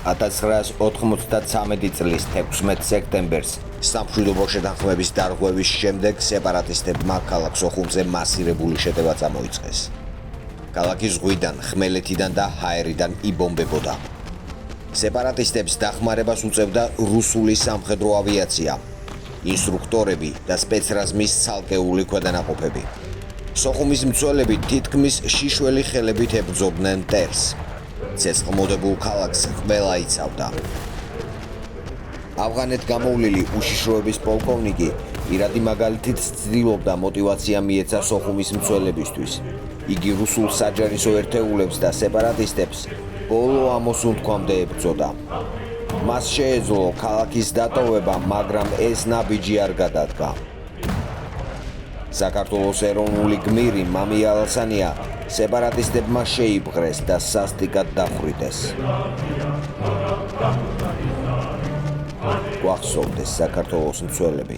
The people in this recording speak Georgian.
1993 წლის 16 სექტემბერს სამშვიდობო შეთანხმების დარღვევის შემდეგ სეპარატისტებმა ქალაქ სოხუმზე მასირებული შეტევა წამოიწყეს. ქალაქი ზღვიდან, ხმელეთიდან და ჰაერიდან იბომბებოდა. სეპარატისტებს დახმარებას უწევდა რუსული სამხედრო ავიაცია, ინსტრუქტორები და სპეცრაზმის ცალკეული ქვედანაყოფები. სოხუმის მცველები თითქმის შიშველი ხელებით ებრძოდნენ მტერს. ცეცხლმოდებულ ქალაქს ყველა იცავდა. ავღანეთ გამოვლილი უშიშროების პოლკოვნიკი პირადი მაგალითით ცდილობდა მოტივაცია მიეცა სოხუმის მცველებისთვის. იგი რუსულ საჯარისო ერთეულებს და სეპარატისტებს ბოლო ამოსუნთქვამდე ებრძოდა. მას შეეძლო ქალაქის დატოვება, მაგრამ ეს ნაბიჯი არ გადადგა. საქართველოს ეროვნული გმირი მამია ალასანია სეპარატისტებმა შეიბღრეს და სასტიკად დახვრიტეს. გვახსოვდეს საქართველოს მცველები.